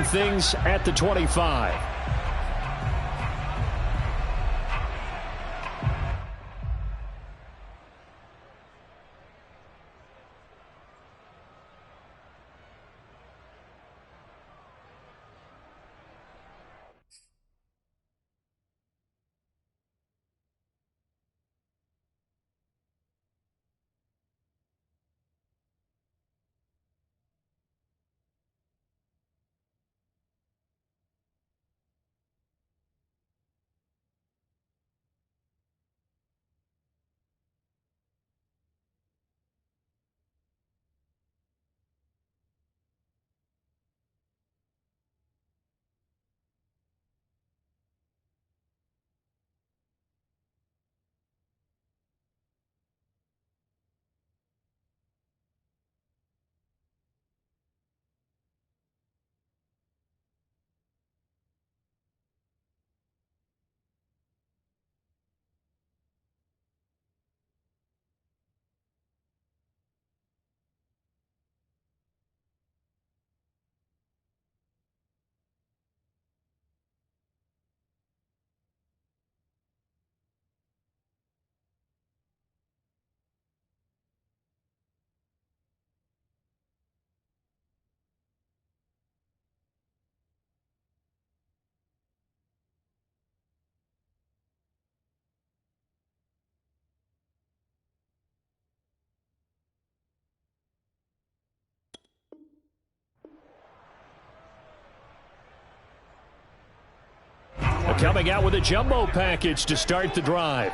things at the 25. Coming out with a jumbo package to start the drive.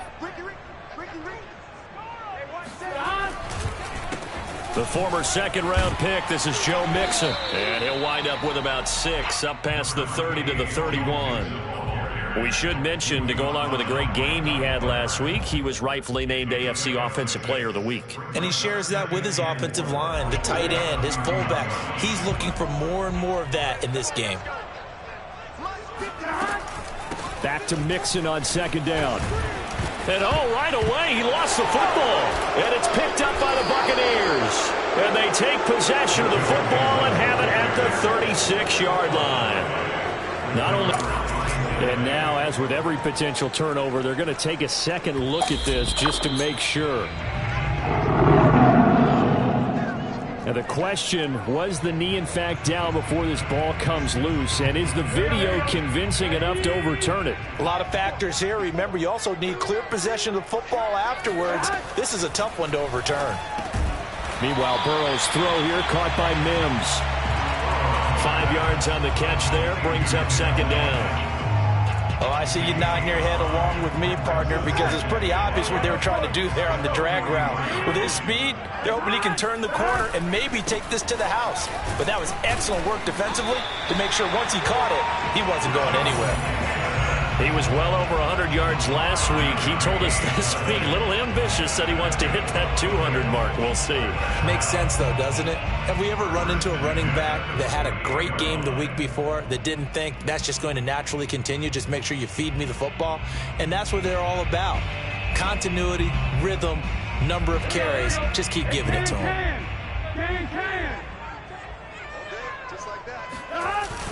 The former second-round pick, this is Joe Mixon. And he'll wind up with about 6, up past the 30 to the 31. We should mention, to go along with a great game he had last week, he was rightfully named AFC Offensive Player of the Week. And he shares that with his offensive line, the tight end, his fullback. He's looking for more and more of that in this game. Back to Mixon on second down. And right away, he lost the football. And it's picked up by the Buccaneers. And they take possession of the football and have it at the 36-yard line. Not only... And now, as with every potential turnover, they're going to take a second look at this just to make sure. Now the question, was the knee in fact down before this ball comes loose? And is the video convincing enough to overturn it? A lot of factors here. Remember, you also need clear possession of the football afterwards. This is a tough one to overturn. Meanwhile, Burrow's throw here caught by Mims. 5 yards on the catch there, brings up second down. Oh, I see you nodding your head along with me, partner, because it's pretty obvious what they were trying to do there on the drag route. With his speed, they're hoping he can turn the corner and maybe take this to the house. But that was excellent work defensively to make sure once he caught it, he wasn't going anywhere. He was well over 100 yards last week. He told us this week, a little ambitious, said he wants to hit that 200 mark. We'll see. Makes sense, though, doesn't it? Have we ever run into a running back that had a great game the week before that didn't think that's just going to naturally continue? Just make sure you feed me the football. And that's what they're all about. Continuity, rhythm, number of carries. Just keep giving it to him.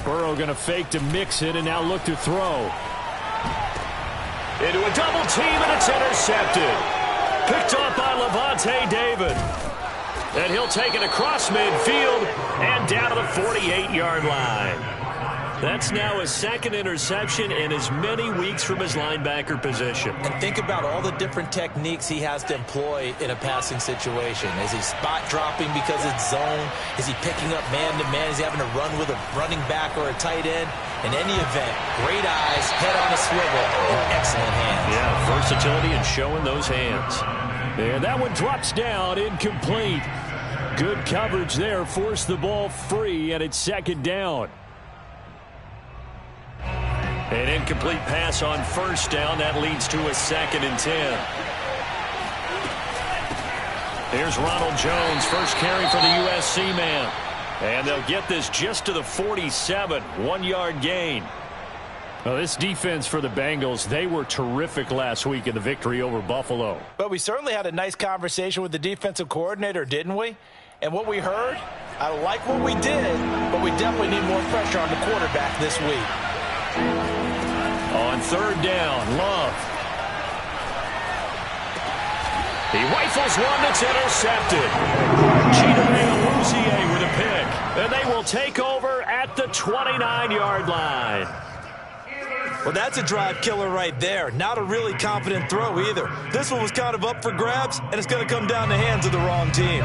Burrow going to fake to Mixon and now look to throw. Into a double team, and it's intercepted. Picked off by Levante David. And he'll take it across midfield and down to the 48-yard line. That's now his second interception in as many weeks from his linebacker position. And think about all the different techniques he has to employ in a passing situation. Is he spot dropping because it's zone? Is he picking up man-to-man? Is he having to run with a running back or a tight end? In any event, great eyes, head on a swivel, and excellent hands. Yeah, versatility and showing those hands. And that one drops down, incomplete. Good coverage there, forced the ball free, and it's second down. An incomplete pass on first down. That leads to a 2nd and 10. Here's Ronald Jones, first carry for the USC man. And they'll get this just to the 47, 1-yard gain. Well, this defense for the Bengals, they were terrific last week in the victory over Buffalo. But we certainly had a nice conversation with the defensive coordinator, didn't we? And what we heard, I like what we did, but we definitely need more pressure on the quarterback this week. On third down, Love. He rifles one that's intercepted. Chidobe with a pick. And they will take over at the 29-yard line. Well, that's a drive killer right there. Not a really confident throw either. This one was kind of up for grabs, and it's going to come down the hands of the wrong team.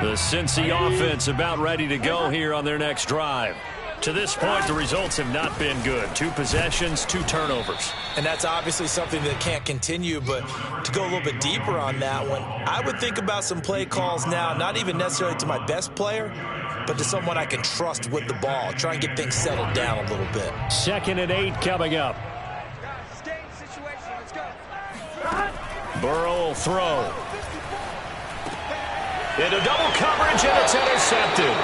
The Cincy offense about ready to go here on their next drive. To this point, the results have not been good. 2 possessions, 2 turnovers. And that's obviously something that can't continue, but to go a little bit deeper on that one, I would think about some play calls now, not even necessarily to my best player, but to someone I can trust with the ball. Try and get things settled down a little bit. 2nd and 8 coming up. Burrow will throw. Into double coverage, and it's intercepted.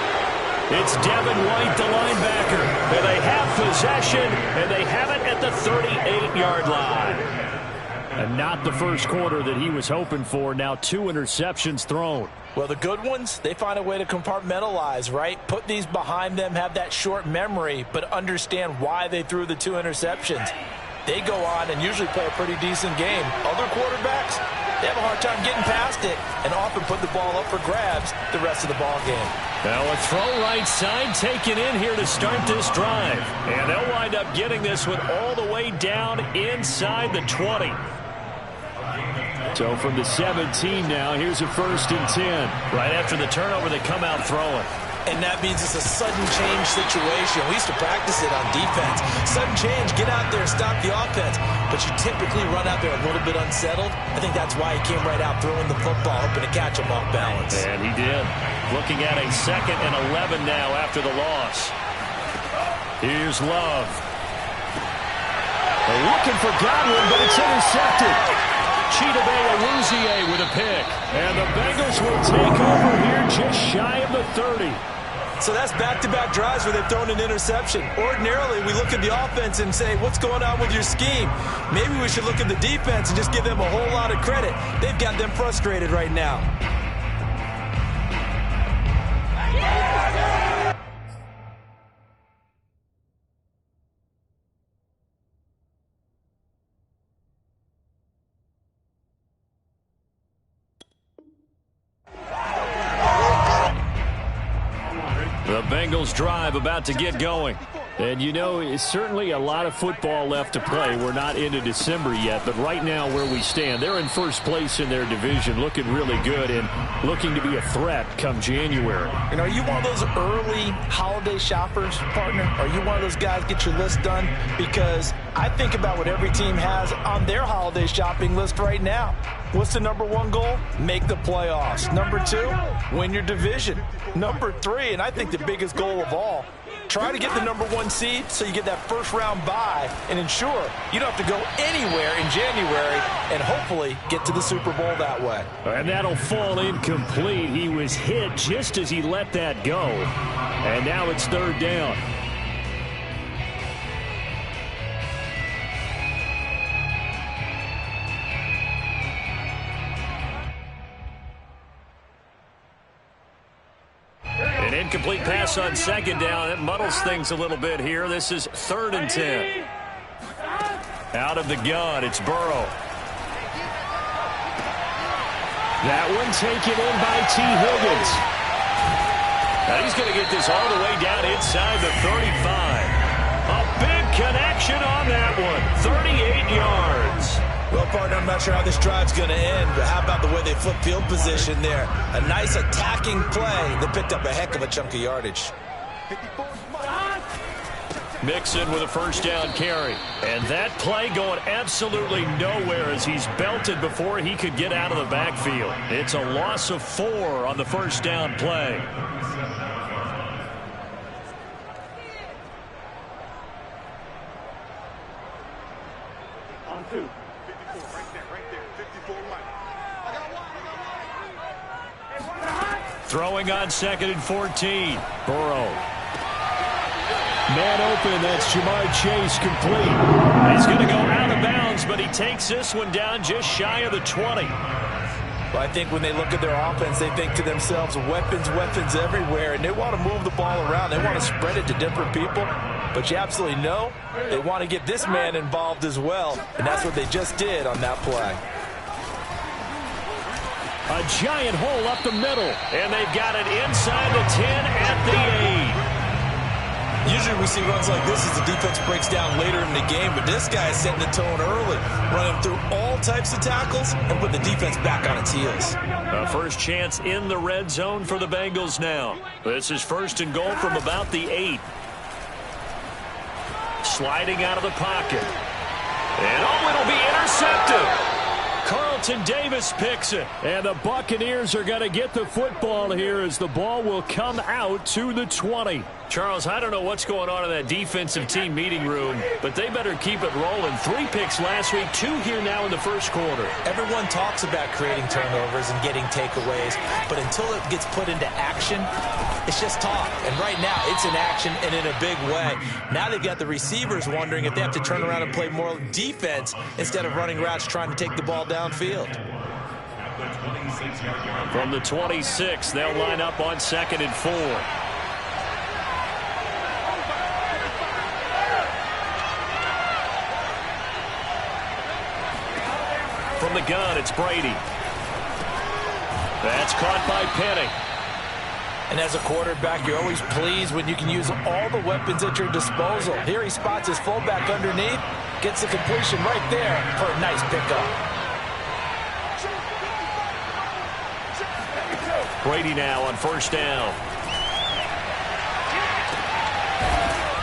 It's Devin White, the linebacker. And they have possession, and they have it at the 38-yard line. And not the first quarter that he was hoping for. Now 2 interceptions thrown. Well, the good ones, they find a way to compartmentalize, right? Put these behind them, have that short memory, but understand why they threw the 2 interceptions. They go on and usually play a pretty decent game. Other quarterbacks, they have a hard time getting past it and often put the ball up for grabs the rest of the ball game. Now a throw right side taken in here to start this drive. And they'll wind up getting this one all the way down inside the 20. So from the 17 now, here's a 1st and 10. Right after the turnover, they come out throwing. And that means it's a sudden change situation. We used to practice it on defense. Sudden change, get out there, stop the offense. But you typically run out there a little bit unsettled. I think that's why he came right out throwing the football, hoping to catch him off balance. And he did. Looking at a 2nd and 11 now after the loss. Here's Love. They're looking for Godwin, but it's intercepted. Chidobe with a pick. And the Bengals will take over here just shy of the 30. So that's back-to-back drives where they've thrown an interception. Ordinarily, we look at the offense and say, what's going on with your scheme? Maybe we should look at the defense and just give them a whole lot of credit. They've got them frustrated right now. The Bengals drive about to get going. And, you know, it's certainly a lot of football left to play. We're not into December yet, but right now where we stand, they're in first place in their division, looking really good and looking to be a threat come January. You know, are you one of those early holiday shoppers, partner? Are you one of those guys get your list done? Because I think about what every team has on their holiday shopping list right now. What's the #1 goal? Make the playoffs. #2, win your division. #3, and I think the biggest goal of all, try to get the #1 seed so you get that first-round bye and ensure you don't have to go anywhere in January and hopefully get to the Super Bowl that way. And that'll fall incomplete. He was hit just as he let that go. And now it's 3rd down. An incomplete pass on 2nd down. It muddles things a little bit here. This is 3rd and 10. Out of the gun, it's Burrow. That one taken in by T. Higgins. Now he's going to get this all the way down inside the 35. A big connection on that one. 38 yards. Well, partner, I'm not sure how this drive's going to end, but how about the way they flip field position there? A nice attacking play that picked up a heck of a chunk of yardage. Mixon with a 1st down carry. And that play going absolutely nowhere as he's belted before he could get out of the backfield. It's a loss of 4 on the 1st down play. On 2. 54, right there. 54 right. Throwing on 2nd and 14. Burrow. Man open, that's Jamar Chase complete. He's going to go out of bounds, but he takes this one down just shy of the 20. Well, I think when they look at their offense, they think to themselves, weapons, weapons everywhere, and they want to move the ball around. They want to spread it to different people, but you absolutely know they want to get this man involved as well, and that's what they just did on that play. A giant hole up the middle, and they've got it inside the 10 at the 8. Usually we see runs like this as the defense breaks down later in the game, but this guy is setting the tone early, running through all types of tackles and putting the defense back on its heels. A first chance in the red zone for the Bengals now. This is 1st and goal from about the 8. Sliding out of the pocket. And it'll be intercepted. Carlton Davis picks it, and the Buccaneers are going to get the football here as the ball will come out to the 20. Charles, I don't know what's going on in that defensive team meeting room, but they better keep it rolling. 3 picks last week, 2 here now in the first quarter. Everyone talks about creating turnovers and getting takeaways, but until it gets put into action, it's just talk. And right now, it's in action and in a big way. Now they've got the receivers wondering if they have to turn around and play more defense instead of running routes trying to take the ball downfield. From the 26, they'll line up on 2nd and 4. From the gun, it's Brady. That's caught by Penny. And as a quarterback, you're always pleased when you can use all the weapons at your disposal. Here he spots his fullback underneath, gets the completion right there for a nice pickup. Brady now on 1st down.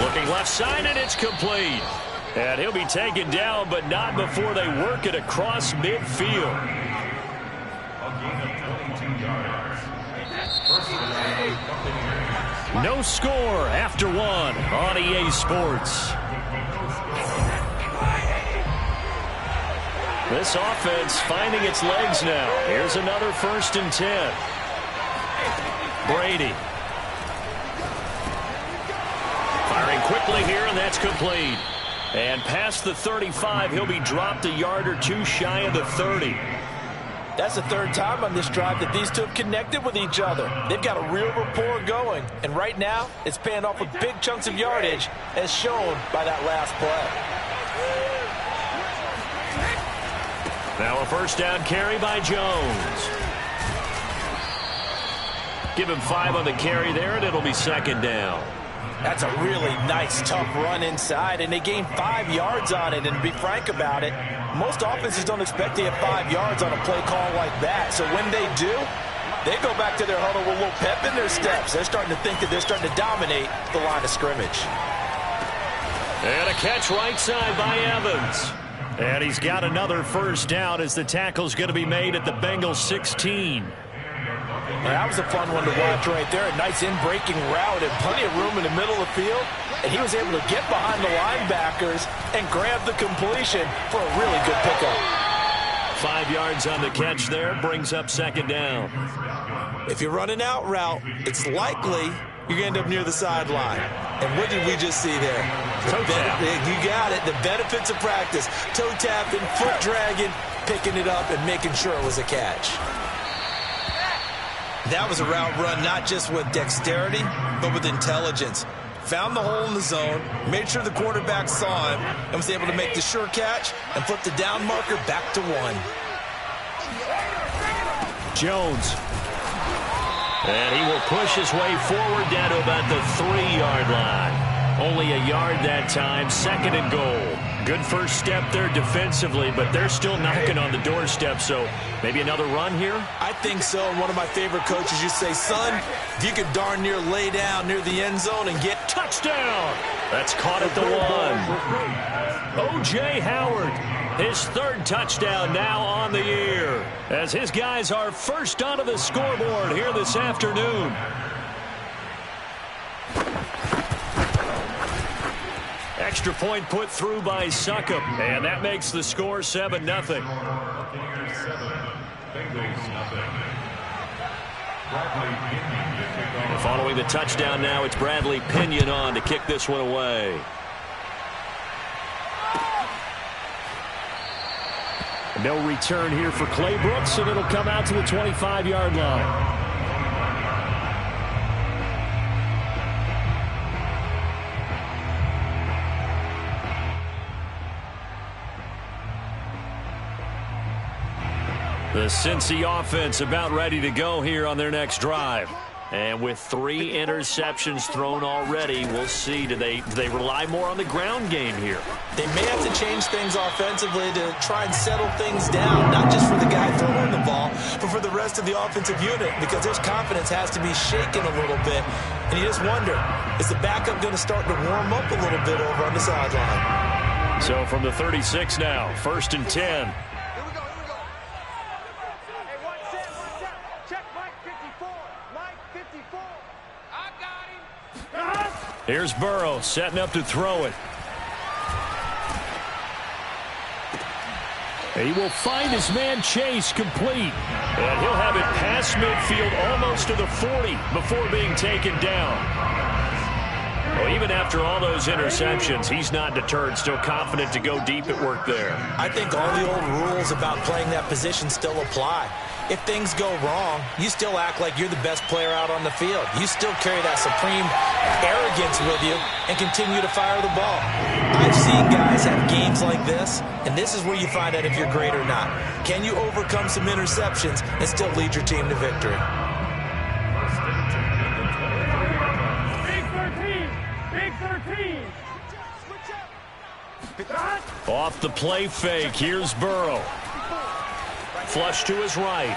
Looking left side, and it's complete. And he'll be taken down, but not before they work it across midfield. No score after 1 on EA Sports. This offense finding its legs now. Here's another 1st and 10. Brady. Firing quickly here, and that's complete. And past the 35, he'll be dropped a yard or 2 shy of the 30. That's the 3rd time on this drive that these two have connected with each other. They've got a real rapport going. And right now, it's paying off with big chunks of yardage, as shown by that last play. Now a 1st down carry by Jones. Give him 5 on the carry there, and it'll be 2nd down. That's a really nice, tough run inside, and they gained 5 yards on it. And to be frank about it, most offenses don't expect to get 5 yards on a play call like that. So when they do, they go back to their huddle with a little pep in their steps. They're starting to think that they're starting to dominate the line of scrimmage. And a catch right side by Evans. And he's got another 1st down as the tackle's going to be made at the Bengals 16. That was a fun one to watch right there. A nice in-breaking route and plenty of room in the middle of the field. And he was able to get behind the linebackers and grab the completion for a really good pickup. 5 yards on the catch there, brings up 2nd down. If you're running out route, it's likely you're going to end up near the sideline. And what did we just see there? Toe tap. You got it. The benefits of practice. Toe tapping, foot dragging, picking it up, and making sure it was a catch. That was a route run not just with dexterity, but with intelligence. Found the hole in the zone, made sure the quarterback saw him, and was able to make the sure catch and flip the down marker back to 1. Jones. And he will push his way forward down to about the 3-yard line. Only a yard that time, 2nd and goal. Good first step there defensively, but they're still knocking on the doorstep, so maybe another run here? I think so. And one of my favorite coaches used to say, son, if you could darn near lay down near the end zone and get touchdown. That's caught at the 1. O.J. Howard, his 3rd touchdown now on the year, as his guys are first onto the scoreboard here this afternoon. Extra point put through by Succop, and that makes the score 7-0. Following the touchdown now, it's Bradley Pinion on to kick this one away. No return here for Clay Brooks, and it'll come out to the 25-yard line. The Cincy offense about ready to go here on their next drive. And with 3 interceptions thrown already, we'll see. Do they rely more on the ground game here? They may have to change things offensively to try and settle things down, not just for the guy throwing the ball, but for the rest of the offensive unit, because their confidence has to be shaken a little bit. And you just wonder, is the backup going to start to warm up a little bit over on the sideline? So from the 36 now, 1st and 10. Here's Burrow setting up to throw it. He will find his man Chase complete. And he'll have it past midfield almost to the 40 before being taken down. Well, even after all those interceptions, he's not deterred, still confident to go deep at work there. I think all the old rules about playing that position still apply. If things go wrong, you still act like you're the best player out on the field. You still carry that supreme arrogance with you and continue to fire the ball. I've seen guys have games like this, and this is where you find out if you're great or not. Can you overcome some interceptions and still lead your team to victory? Big 13. Off the play fake, here's Burrow. Flush to his right.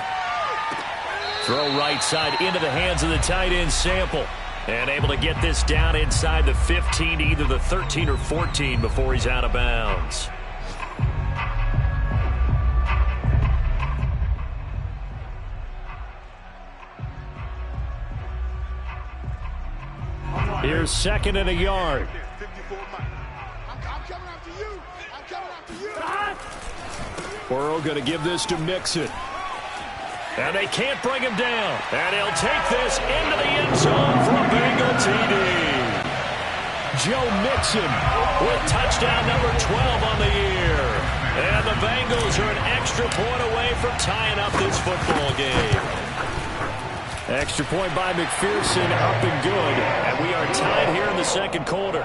Throw right side into the hands of the tight end Sample. And able to get this down inside the 15, either the 13 or 14 before he's out of bounds. Here's 2nd and a yard. Burrow going to give this to Mixon. And they can't bring him down. And he'll take this into the end zone for a Bengal TD. Joe Mixon with touchdown number 12 on the year. And the Bengals are an extra point away from tying up this football game. Extra point by McPherson, up and good. And we are tied here in the second quarter.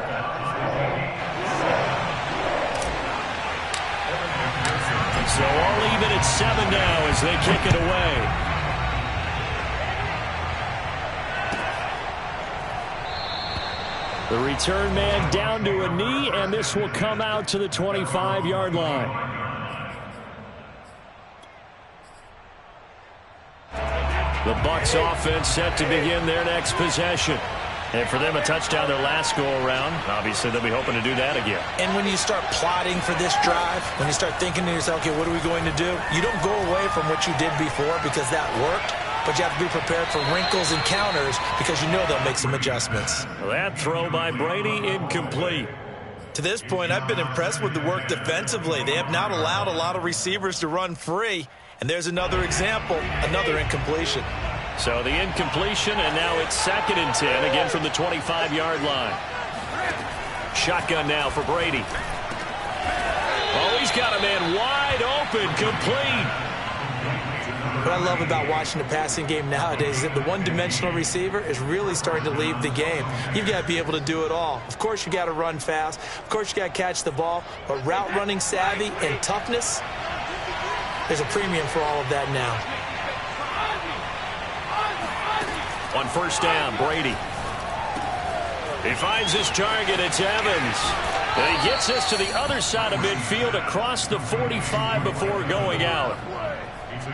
So all even at 7 now as they kick it away. The return man down to a knee, and this will come out to the 25-yard line. The Bucs offense set to begin their next possession. And for them, a touchdown their last go-around. Obviously, they'll be hoping to do that again. And when you start plotting for this drive, when you start thinking to yourself, okay, what are we going to do? You don't go away from what you did before because that worked, but you have to be prepared for wrinkles and counters because you know they'll make some adjustments. That throw by Brady, incomplete. To this point, I've been impressed with the work defensively. They have not allowed a lot of receivers to run free. And there's another example, another incompletion. So the incompletion, and now it's 2nd and 10, again from the 25-yard line. Shotgun now for Brady. Oh, he's got a man wide open, complete. What I love about watching the passing game nowadays is that the one-dimensional receiver is really starting to leave the game. You've got to be able to do it all. Of course, you got to run fast. Of course, you got to catch the ball. But route running savvy and toughness, there's a premium for all of that now. On 1st down, Brady. He finds his target. It's Evans. And he gets this to the other side of midfield across the 45 before going out.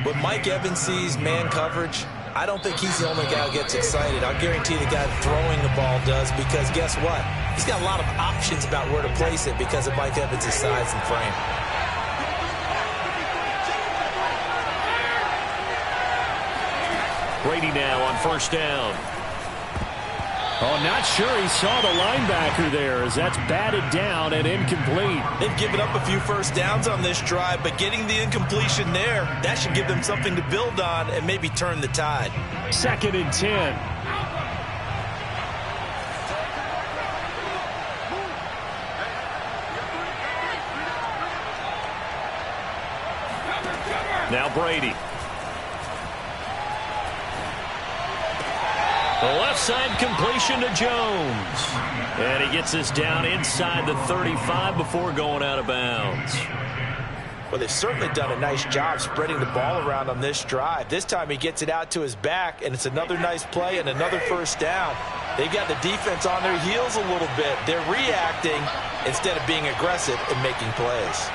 When Mike Evans sees man coverage, I don't think he's the only guy who gets excited. I'll guarantee the guy throwing the ball does, because guess what? He's got a lot of options about where to place it because of Mike Evans' size and frame. Brady now on 1st down. Oh, not sure he saw the linebacker there as that's batted down and incomplete. They've given up a few first downs on this drive, but getting the incompletion there, that should give them something to build on and maybe turn the tide. 2nd and 10. Now Brady. The left side completion to Jones. And he gets us down inside the 35 before going out of bounds. Well, they've certainly done a nice job spreading the ball around on this drive. This time he gets it out to his back, and it's another nice play and another first down. They've got the defense on their heels a little bit. They're reacting instead of being aggressive and making plays.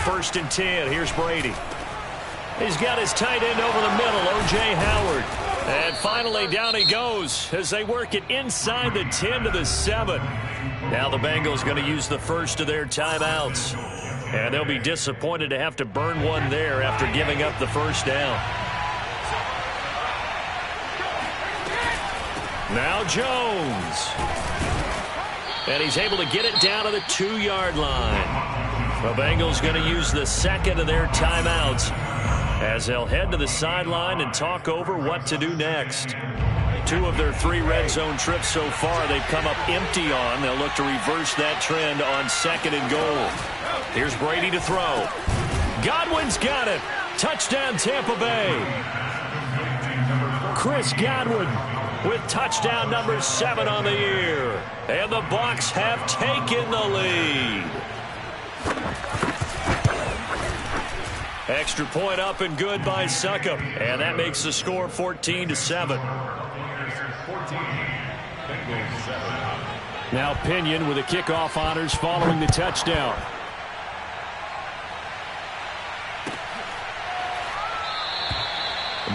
First and 10. Here's Brady. He's got his tight end over the middle, O.J. Howard. And finally down he goes as they work it inside the 10 to the 7. Now the Bengals going to use the first of their timeouts. And they'll be disappointed to have to burn one there after giving up the first down. Now Jones. And he's able to get it down to the 2-yard line. The Bengals going to use the second of their timeouts as they'll head to the sideline and talk over what to do next. 2 of their 3 red zone trips so far they've come up empty on. They'll look to reverse that trend on 2nd and goal. Here's Brady to throw. Godwin's got it. Touchdown Tampa Bay. Chris Godwin with touchdown number 7 on the year. And the Bucs have taken the lead. Extra point up and good by Succop. And that makes the score 14-7. Now Pinion with the kickoff honors following the touchdown.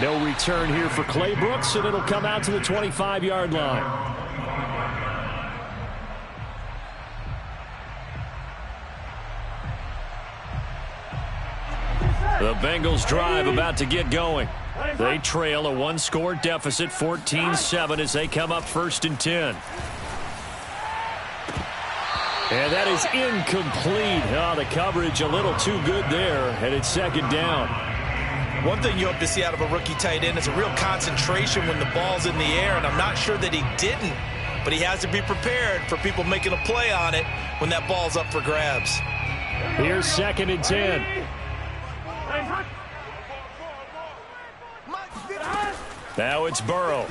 No return here for Clay Brooks, and it'll come out to the 25-yard line. The Bengals drive about to get going. They trail a 1-score deficit, 14-7, as they come up 1st and 10. And that is incomplete. Oh, the coverage a little too good there, and it's 2nd down. One thing you hope to see out of a rookie tight end is a real concentration when the ball's in the air, and I'm not sure that he didn't, but he has to be prepared for people making a play on it when that ball's up for grabs. Here's 2nd and 10. Now it's Burrow.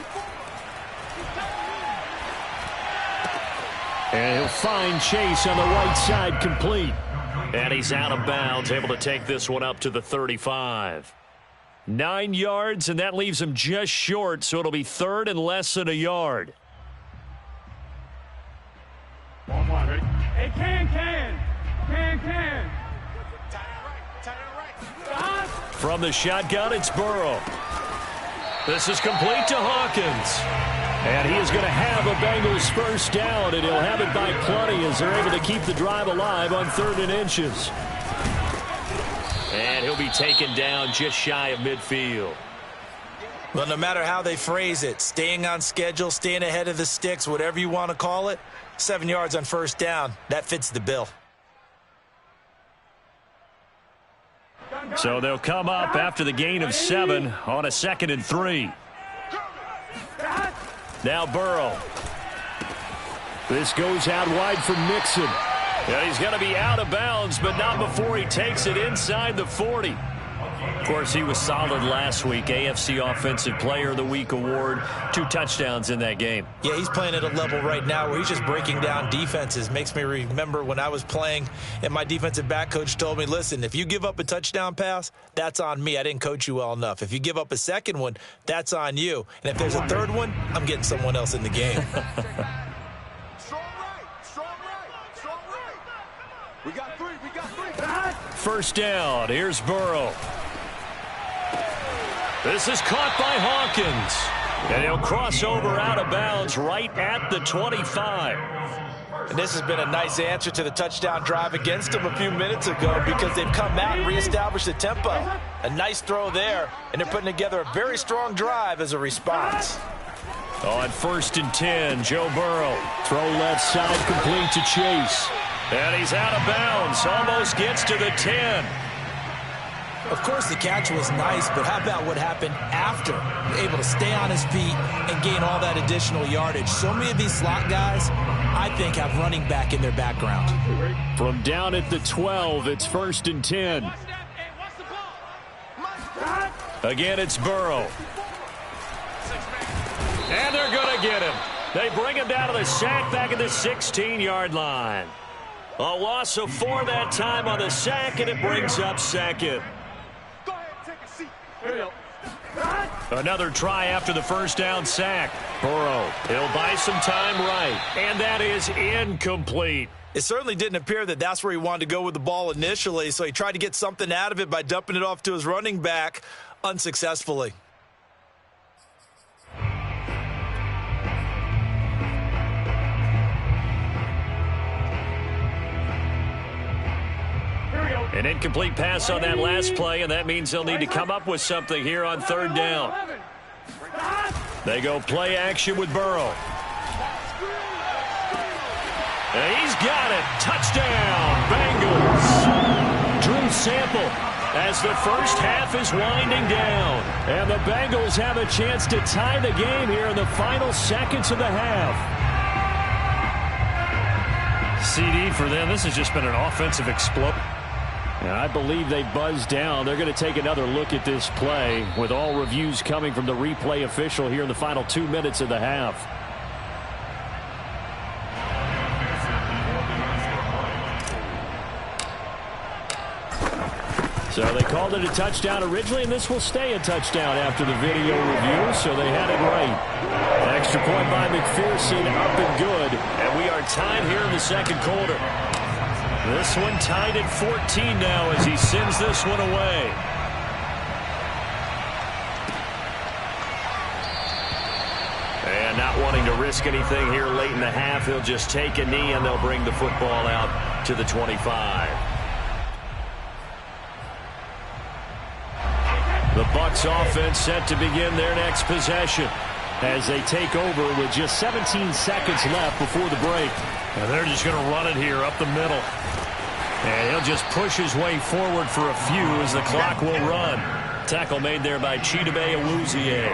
And he'll find Chase on the right side, complete. And he's out of bounds, able to take this one up to the 35. 9 yards, and that leaves him just short, so it'll be 3rd and less than a yard. Hey, can. From the shotgun, it's Burrow. This is complete to Hawkins. And he is going to have a Bengals first down, and he'll have it by plenty as they're able to keep the drive alive on 3rd and inches. And he'll be taken down just shy of midfield. Well, no matter how they phrase it, staying on schedule, staying ahead of the sticks, whatever you want to call it, 7 yards on first down, that fits the bill. So they'll come up after the gain of 7 on a 2nd and 3. Now Burrow. This goes out wide for Mixon. And he's going to be out of bounds, but not before he takes it inside the 40. Of course, he was solid last week. AFC Offensive Player of the Week award. 2 touchdowns in that game. Yeah, he's playing at a level right now where he's just breaking down defenses. Makes me remember when I was playing and my defensive back coach told me, listen, if you give up a touchdown pass, that's on me. I didn't coach you well enough. If you give up a second one, that's on you. And if there's a third one, I'm getting someone else in the game. We got three. First down. Here's Burrow. This is caught by Hawkins. And he'll cross over out of bounds right at the 25. And this has been a nice answer to the touchdown drive against them a few minutes ago because they've come out and reestablished the tempo. A nice throw there, and they're putting together a very strong drive as a response. On 1st and 10, Joe Burrow. Throw left side complete to Chase. And he's out of bounds. Almost gets to the 10. Of course, the catch was nice, but how about what happened after? Able to stay on his feet and gain all that additional yardage. So many of these slot guys, I think, have running back in their background. From down at the 12, it's 1st and 10. Again, it's Burrow. And they're going to get him. They bring him down to the sack back at the 16-yard line. A loss of 4 that time on the sack, and it brings up 2nd. Go ahead, take a seat. Here you go. Another try after the first down sack. Burrow, he'll buy some time right. And that is incomplete. It certainly didn't appear that that's where he wanted to go with the ball initially, so he tried to get something out of it by dumping it off to his running back unsuccessfully. An incomplete pass on that last play, and that means they'll need to come up with something here on 3rd down. They go play action with Burrow. And he's got it. Touchdown, Bengals. Drew Sample as the first half is winding down. And the Bengals have a chance to tie the game here in the final seconds of the half. CD for them. This has just been an offensive explosion. And I believe they buzzed down. They're going to take another look at this play with all reviews coming from the replay official here in the final 2 minutes of the half. So they called it a touchdown originally, and this will stay a touchdown after the video review, so they had it right. An extra point by McPherson, up and good. And we are tied here in the 2nd quarter. This one tied at 14 now as he sends this one away. And not wanting to risk anything here late in the half, he'll just take a knee and they'll bring the football out to the 25. The Bucs offense set to begin their next possession as they take over with just 17 seconds left before the break. And they're just going to run it here up the middle. And he'll just push his way forward for a few as the clock will run. Tackle made there by Chidobe Awuzie.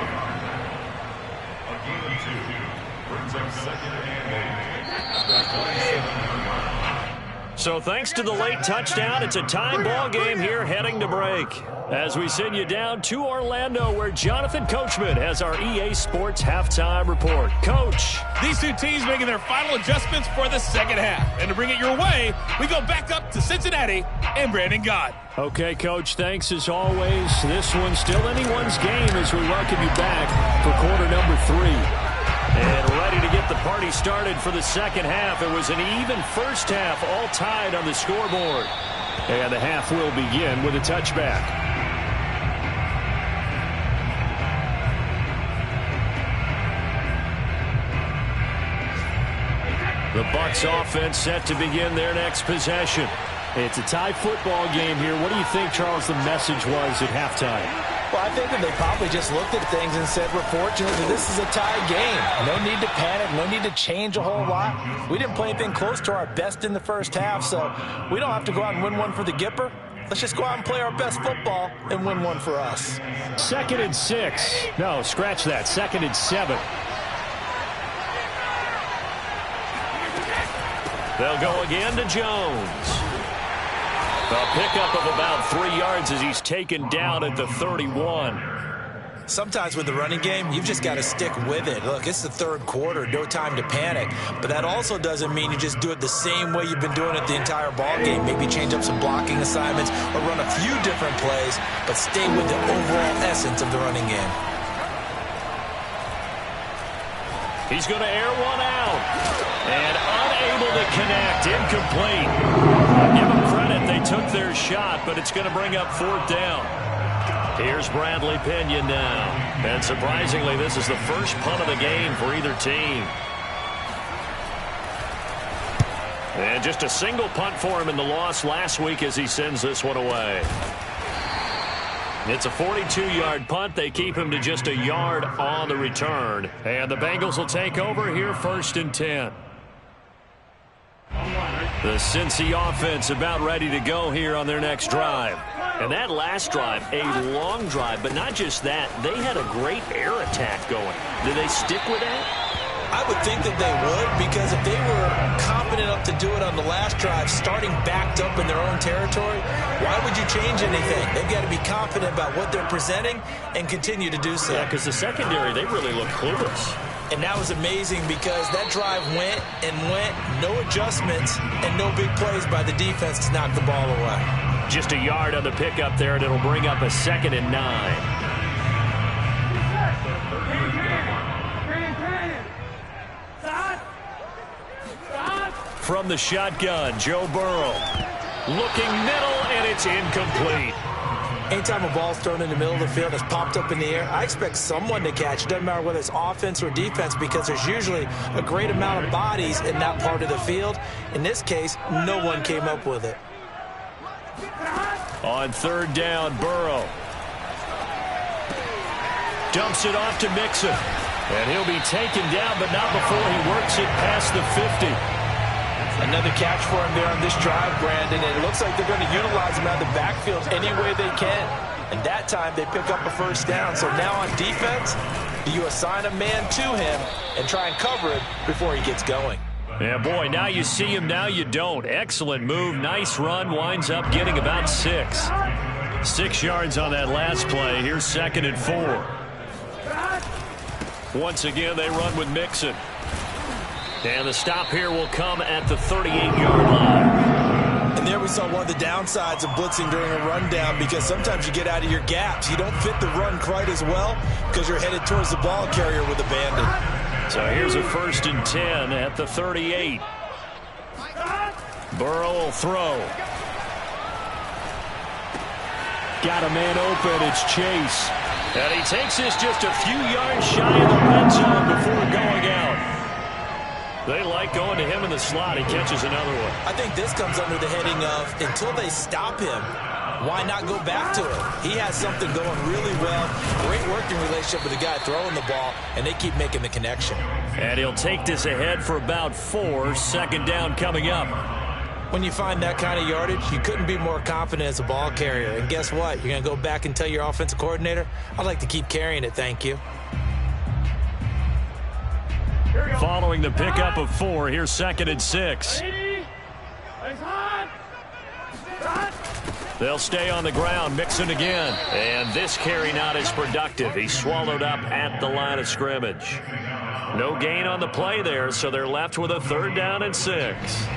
So thanks to the late touchdown, it's a tie ball game here heading to break. As we send you down to Orlando, where Jonathan Coachman has our EA Sports halftime report. Coach. These two teams making their final adjustments for the 2nd half. And to bring it your way, we go back up to Cincinnati and Brandon Gott. Okay, Coach, thanks as always. This one's still anyone's game as we welcome you back for quarter number 3. And ready to get the party started for the 2nd half. It was an even first half, all tied on the scoreboard. And the half will begin with a touchback. The Bucs offense set to begin their next possession. It's a tie football game here. What do you think, Charles, the message was at halftime? Well, I think that they probably just looked at things and said, we're fortunate that this is a tie game. No need to panic. No need to change a whole lot. We didn't play anything close to our best in the first half, so we don't have to go out and win one for the Gipper. Let's just go out and play our best football and win one for us. 2nd and 6. No, scratch that. 2nd and 7. They'll go again to Jones. A pickup of about 3 yards as he's taken down at the 31. Sometimes with the running game, you've just got to stick with it. Look, it's the 3rd quarter, no time to panic. But that also doesn't mean you just do it the same way you've been doing it the entire ball game. Maybe change up some blocking assignments or run a few different plays, but stay with the overall essence of the running game. He's going to air one out. And unable to connect. Incomplete. I'll give them credit. They took their shot, but it's going to bring up 4th down. Here's Bradley Pena now. And surprisingly, this is the first punt of the game for either team. And just a single punt for him in the loss last week as he sends this one away. It's a 42-yard punt. They keep him to just a yard on the return. And the Bengals will take over here 1st and 10. The Cincy offense about ready to go here on their next drive. And that last drive, a long drive, but not just that. They had a great air attack going. Did they stick with that? I would think that they would, because if they were confident enough to do it on the last drive, starting backed up in their own territory, why would you change anything? They've got to be confident about what they're presenting and continue to do so. Yeah, because the secondary, they really look clueless. And that was amazing because that drive went and went, no adjustments, and no big plays by the defense to knock the ball away. Just a yard on the pickup there, and it'll bring up a 2nd and 9. From the shotgun, Joe Burrow. Looking middle, and it's incomplete. Anytime a ball's thrown in the middle of the field, it's popped up in the air, I expect someone to catch. It doesn't matter whether it's offense or defense, because there's usually a great amount of bodies in that part of the field. In this case, no one came up with it. On 3rd down, Burrow. Dumps it off to Mixon. And he'll be taken down, but not before he works it past the 50. Another catch for him there on this drive, Brandon, and it looks like they're going to utilize him out of the backfield any way they can. And that time they pick up a 1st down. So now on defense, do you assign a man to him and try and cover it before he gets going? Yeah, boy, now you see him, now you don't. Excellent move, nice run, winds up getting about 6. 6 yards on that last play. Here's 2nd and 4. Once again, they run with Mixon. And the stop here will come at the 38-yard line. And there we saw one of the downsides of blitzing during a rundown, because sometimes you get out of your gaps. You don't fit the run quite as well because you're headed towards the ball carrier with abandon. So here's a 1st and 10 at the 38. Burrow will throw. Got a man open. It's Chase. And he takes this just a few yards shy of the red zone before going out. They like going to him in the slot. He catches another one. I think this comes under the heading of, until they stop him, why not go back to it? He has something going really well. Great working relationship with the guy throwing the ball, and they keep making the connection. And he'll take this ahead for about 4. 2nd down coming up. When you find that kind of yardage, you couldn't be more confident as a ball carrier. And guess what? You're going to go back and tell your offensive coordinator, I'd like to keep carrying it, thank you. Following the pickup of 4, here's 2nd and 6. They'll stay on the ground, Mixon again. And this carry not as productive. He's swallowed up at the line of scrimmage. No gain on the play there, so they're left with a 3rd down and 6.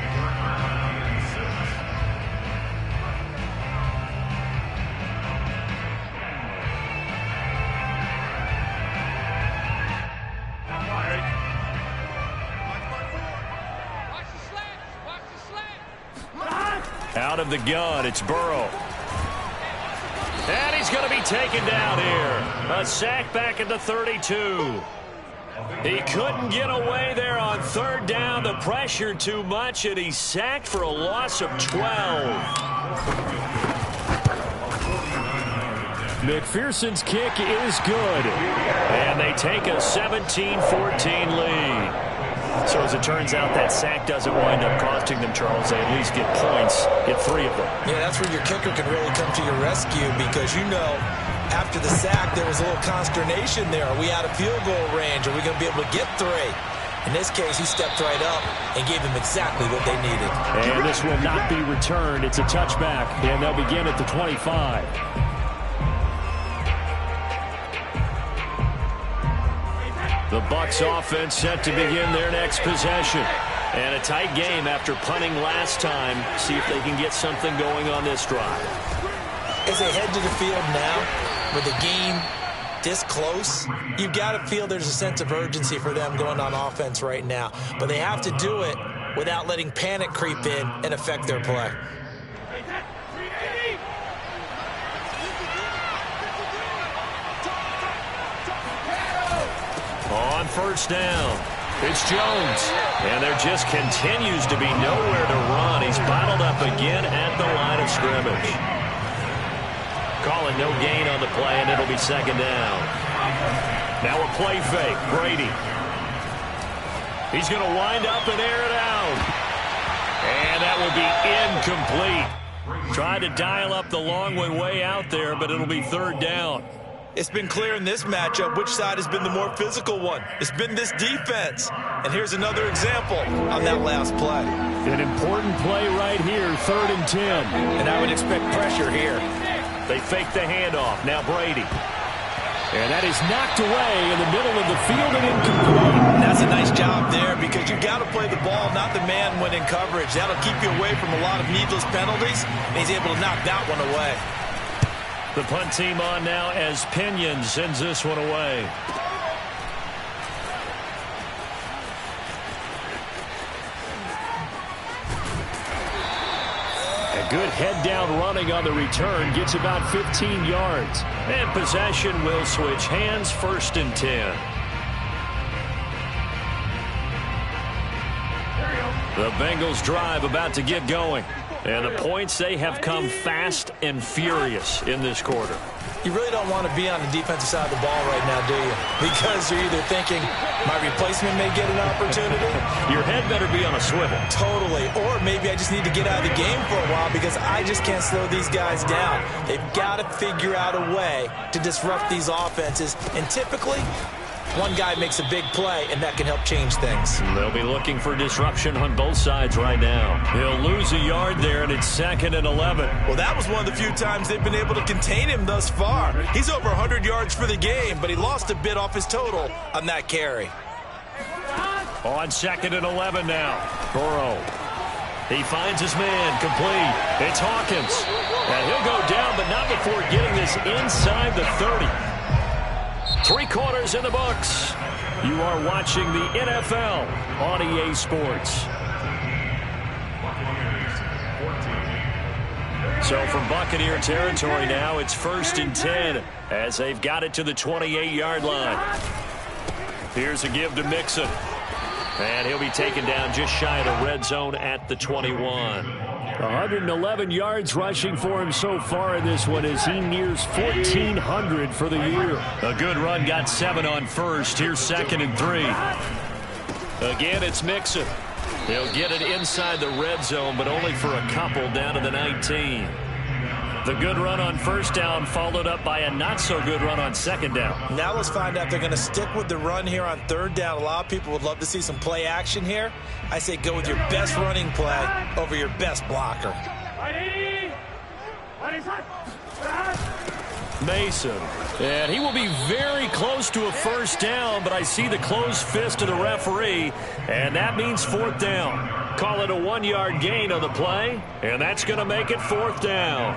Out of the gun, it's Burrow. And he's going to be taken down here. A sack back at the 32. He couldn't get away there on 3rd down. The pressure too much, and he's sacked for a loss of 12. McPherson's kick is good. And they take a 17-14 lead. So as it turns out, that sack doesn't wind up costing them, Charles. They at least get points, get 3 of them. Yeah, that's where your kicker can really come to your rescue, because you know after the sack there was a little consternation there. Are we out of field goal range? Are we going to be able to get 3? In this case, he stepped right up and gave them exactly what they needed. And this will not be returned. It's a touchback, and they'll begin at the 25. The Bucs offense set to begin their next possession. And a tight game after punting last time. See if they can get something going on this drive. As they head to the field now, with the game this close, you've got to feel there's a sense of urgency for them going on offense right now. But they have to do it without letting panic creep in and affect their play. On 1st down, it's Jones. And there just continues to be nowhere to run. He's bottled up again at the line of scrimmage. Calling no gain on the play, and it'll be 2nd down. Now a play fake, Brady. He's going to wind up and air it out. And that will be incomplete. Tried to dial up the long way out there, but it'll be third down. It's been clear in this matchup which side has been the more physical one. It's been this defense. And here's another example on that last play. An important play right here, 3rd and 10. And I would expect pressure here. They fake the handoff. Now Brady. And that is knocked away in the middle of the field and incomplete. And that's a nice job there because you got to play the ball, not the man when in coverage. That'll keep you away from a lot of needless penalties. And he's able to knock that one away. The punt team on now as Pinion sends this one away. A good head-down running on the return gets about 15 yards. And possession will switch hands, 1st and 10. The Bengals drive about to get going. And the points, they have come fast and furious in this quarter. You really don't want to be on the defensive side of the ball right now, do you? Because you're either thinking, my replacement may get an opportunity. Your head better be on a swivel. Totally. Or maybe I just need to get out of the game for a while because I just can't slow these guys down. They've got to figure out a way to disrupt these offenses. And typically, one guy makes a big play, and that can help change things. They'll be looking for disruption on both sides right now. He'll lose a yard there, and it's 2nd and 11. Well, that was one of the few times they've been able to contain him thus far. He's over 100 yards for the game, but he lost a bit off his total on that carry. On 2nd and 11 now. Burrow. He finds his man, complete. It's Hawkins. And he'll go down, but not before getting this inside the 30. 3 quarters in the books. You are watching the NFL on EA Sports. So from Buccaneer territory now, it's 1st and 10 as they've got it to the 28-yard line. Here's a give to Mixon. And he'll be taken down just shy of the red zone at the 21. 111 yards rushing for him so far in this one as he nears 1,400 for the year. A good run, got 7 on first. Here's 2nd and 3. Again, it's Mixon. He'll get it inside the red zone, but only for a couple down to the 19. The good run on 1st down followed up by a not-so-good run on 2nd down. Now let's find out if they're going to stick with the run here on 3rd down. A lot of people would love to see some play action here. I say go with your best running play over your best blocker. Mason. And he will be very close to a 1st down, but I see the closed fist of the referee, and that means 4th down. Call it a 1-yard gain on the play, and that's going to make it 4th down.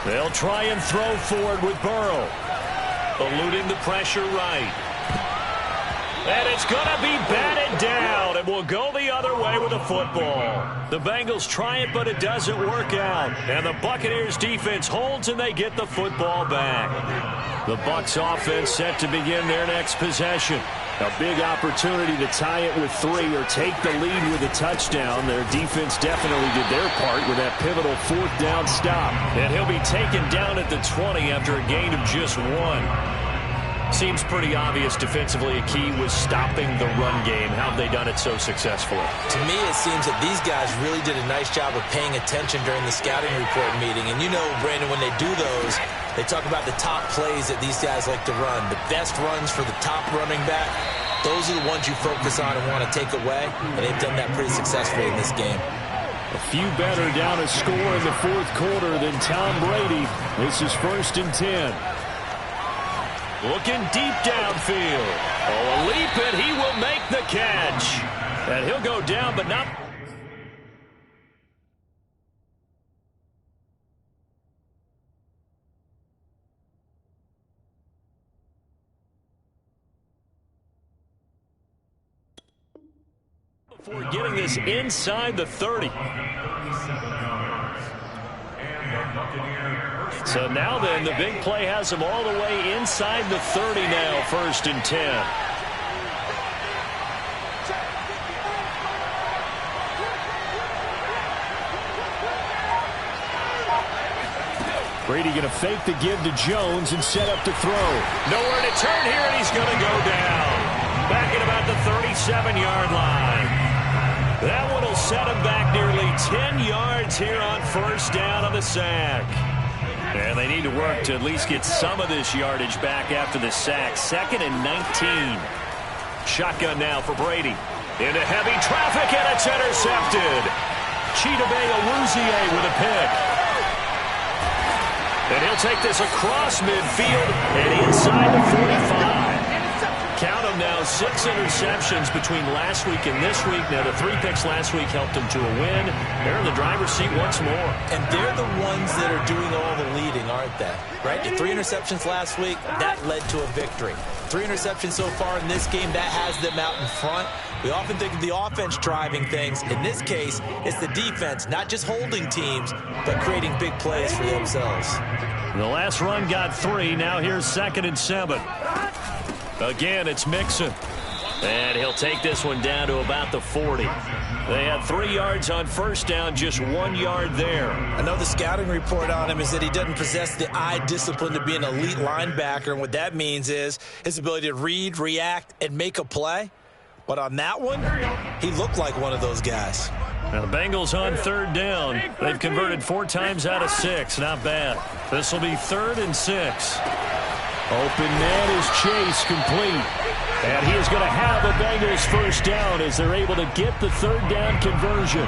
They'll try and throw forward with Burrow. Eluding the pressure right. And it's going to be batted down. It will go the other way with the football. The Bengals try it, but it doesn't work out. And the Buccaneers defense holds, and they get the football back. The Bucs offense set to begin their next possession. A big opportunity to tie it with 3 or take the lead with a touchdown. Their defense definitely did their part with that pivotal 4th down stop. And he'll be taken down at the 20 after a gain of just 1. Seems pretty obvious defensively a key was stopping the run game. How have they done it so successfully? To me, it seems that these guys really did a nice job of paying attention during the scouting report meeting. And you know, Brandon, when they do those, they talk about the top plays that these guys like to run. The best runs for the top running back, those are the ones you focus on and want to take away. And they've done that pretty successfully in this game. A few better down a score in the 4th quarter than Tom Brady. This is 1st and 10. Looking deep downfield. Oh, a leap, and he will make the catch. And he'll go down, but not... before getting this inside the 30. So now then, the big play has him all the way inside the 30 now, 1st and 10. Brady going to fake the give to Jones and set up to throw. Nowhere to turn here, and he's going to go down. Back at about the 37-yard line. That one will set him back nearly 10 yards here on first down on the sack. And they need to work to at least get some of this yardage back after the sack. 2nd and 19. Shotgun now for Brady. Into heavy traffic, and it's intercepted. Chidobe Awuzie with a pick. And he'll take this across midfield and inside the 45. Count them now, 6 interceptions between last week and this week. Now, the 3 picks last week helped them to a win. They're in the driver's seat once more. And they're the ones that are doing all the leading, aren't they? Right? The 3 interceptions last week, that led to a victory. 3 interceptions so far in this game, that has them out in front. We often think of the offense driving things. In this case, it's the defense, not just holding teams, but creating big plays for themselves. The last run got 3. Now here's 2nd and 7. Again, it's Mixon. And he'll take this one down to about the 40. They had 3 yards on first down, just 1 yard there. I know the scouting report on him is that he doesn't possess the eye discipline to be an elite linebacker. And what that means is his ability to read, react, and make a play. But on that one, he looked like one of those guys. Now the Bengals on 3rd down. They've converted 4 times out of 6. Not bad. This will be 3rd and 6. Open man is Chase, complete. And he is going to have a Bengals first down as they're able to get the 3rd down conversion.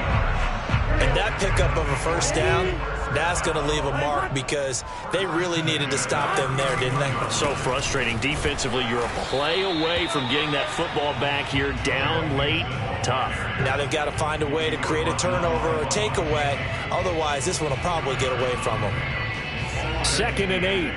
And that pickup of a first down, that's going to leave a mark because they really needed to stop them there, didn't they? So frustrating. Defensively, you're a play away from getting that football back here, down late, tough. Now they've got to find a way to create a turnover or takeaway. Otherwise, this one will probably get away from them. 2nd and 8.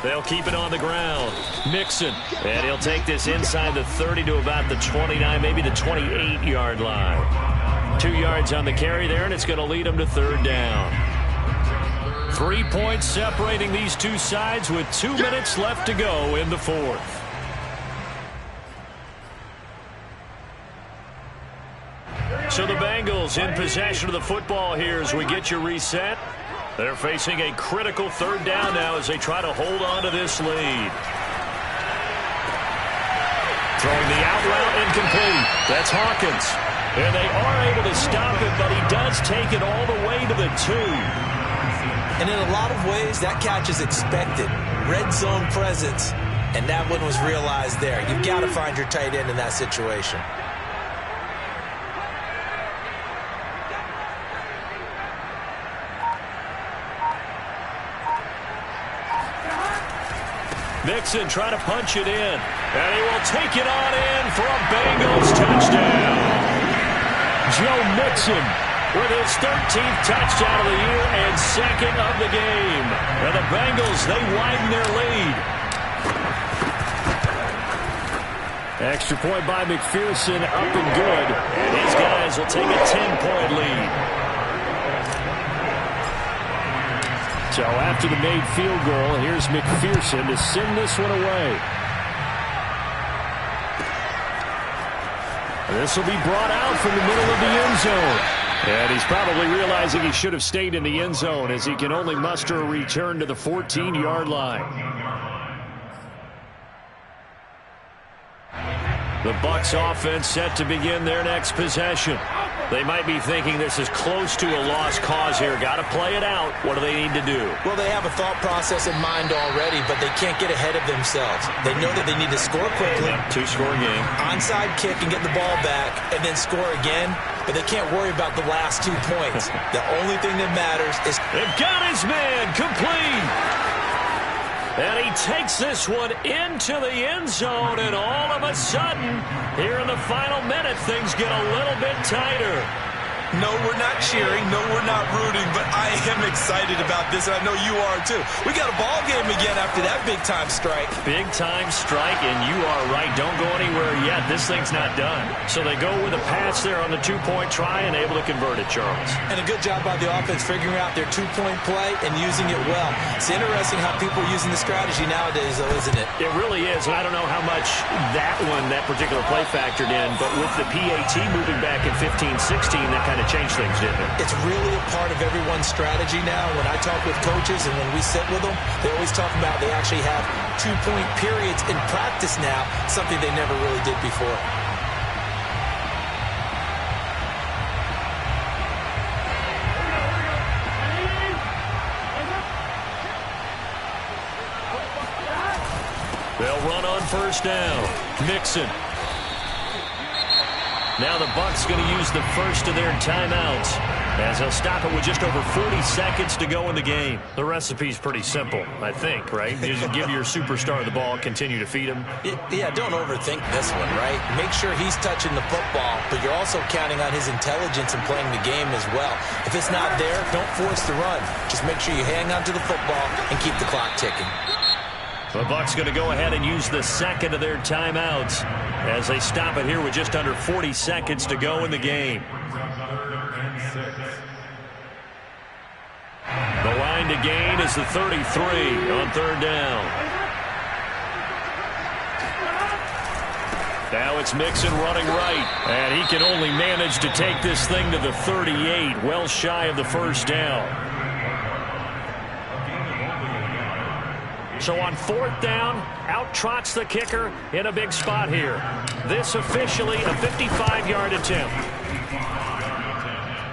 They'll keep it on the ground. Mixon. And he'll take this inside the 30 to about the 29, maybe the 28-yard line. 2 yards on the carry there, and it's going to lead them to 3rd down. 3 points separating these two sides with 2 minutes left to go in the 4th. So the Bengals in possession of the football here as we get you reset. They're facing a critical 3rd down now as they try to hold on to this lead. Throwing the out route incomplete. That's Hawkins. And they are able to stop it, but he does take it all the way to the 2. And in a lot of ways, that catch is expected. Red zone presence, and that one was realized there. You've got to find your tight end in that situation. Mixon trying to punch it in. And he will take it on in for a Bengals touchdown. Joe Mixon with his 13th touchdown of the year and 2nd of the game. And the Bengals, they widen their lead. Extra point by McPherson, up and good. And these guys will take a 10-point lead. So after the made field goal, here's McPherson to send this one away. This will be brought out from the middle of the end zone. And he's probably realizing he should have stayed in the end zone as he can only muster a return to the 14-yard line. The Bucs offense set to begin their next possession. They might be thinking this is close to a lost cause here. Got to play it out. What do they need to do? Well, they have a thought process in mind already, but they can't get ahead of themselves. They know that they need to score quickly. Yep, 2-score game. Onside kick and get the ball back, and then score again. But they can't worry about the last 2 points. The only thing that matters is... They've got his man complete. And he takes this one into the end zone, and all of a sudden, here in the final minute, things get a little bit tighter. No, we're not cheering. No, we're not rooting, but I am excited about this, and I know you are too. We got a ball game again after that big-time strike. Big-time strike, and you are right. Don't go anywhere yet. This thing's not done. So they go with a pass there on the two-point try and able to convert it, Charles. And a good job by the offense figuring out their two-point play and using it well. It's interesting how people are using the strategy nowadays, though, isn't it? It really is, and I don't know how much that particular play factored in, but with the PAT moving back in 15-16, that kind of changed things, didn't it? It's really a part of everyone's strategy now. When I talk with coaches and when we sit with them, they always talk about they actually have two-point periods in practice now, something they never really did before. They'll run on first down. Mixon. Now the Bucs going to use the first of their timeouts as they'll stop it with just over 40 seconds to go in the game. The recipe's pretty simple, I think, right? You just give your superstar the ball, continue to feed him. Yeah, don't overthink this one, right? Make sure he's touching the football, but you're also counting on his intelligence in playing the game as well. If it's not there, don't force the run. Just make sure you hang on to the football and keep the clock ticking. The Bucs going to go ahead and use the second of their timeouts as they stop it here with just under 40 seconds to go in the game. The line to gain is the 33 on third down. Now it's Mixon running right, and he can only manage to take this thing to the 38, well shy of the first down. So on fourth down, out trots the kicker in a big spot here. This officially a 55-yard attempt.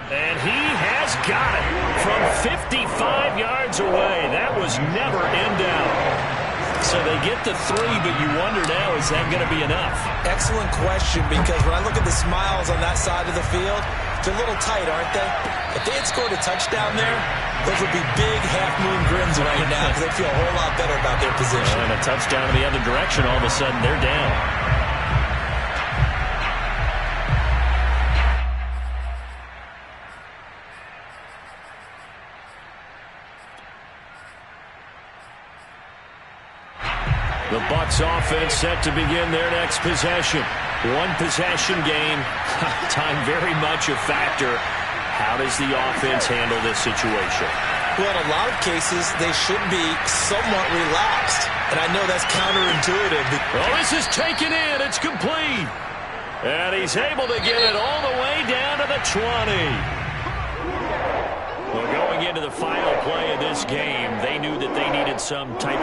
And he has got it from 55 yards away. That was never in doubt. So they get the 3, but you wonder now, is that going to be enough? Excellent question, because when I look at the smiles on that side of the field, they're a little tight, aren't they? If they had scored a touchdown there, those would be big half-moon grins right now because they feel a whole lot better about their position. And a touchdown in the other direction, all of a sudden they're down. The Bucs offense set to begin their next possession. One possession game. Time very much a factor. How does the offense handle this situation? Well, in a lot of cases, they should be somewhat relaxed. And I know that's counterintuitive. Well, this is taken in. It's complete. And he's able to get it all the way down to the 20. Well, going into the final play of this game, they knew that they needed some type of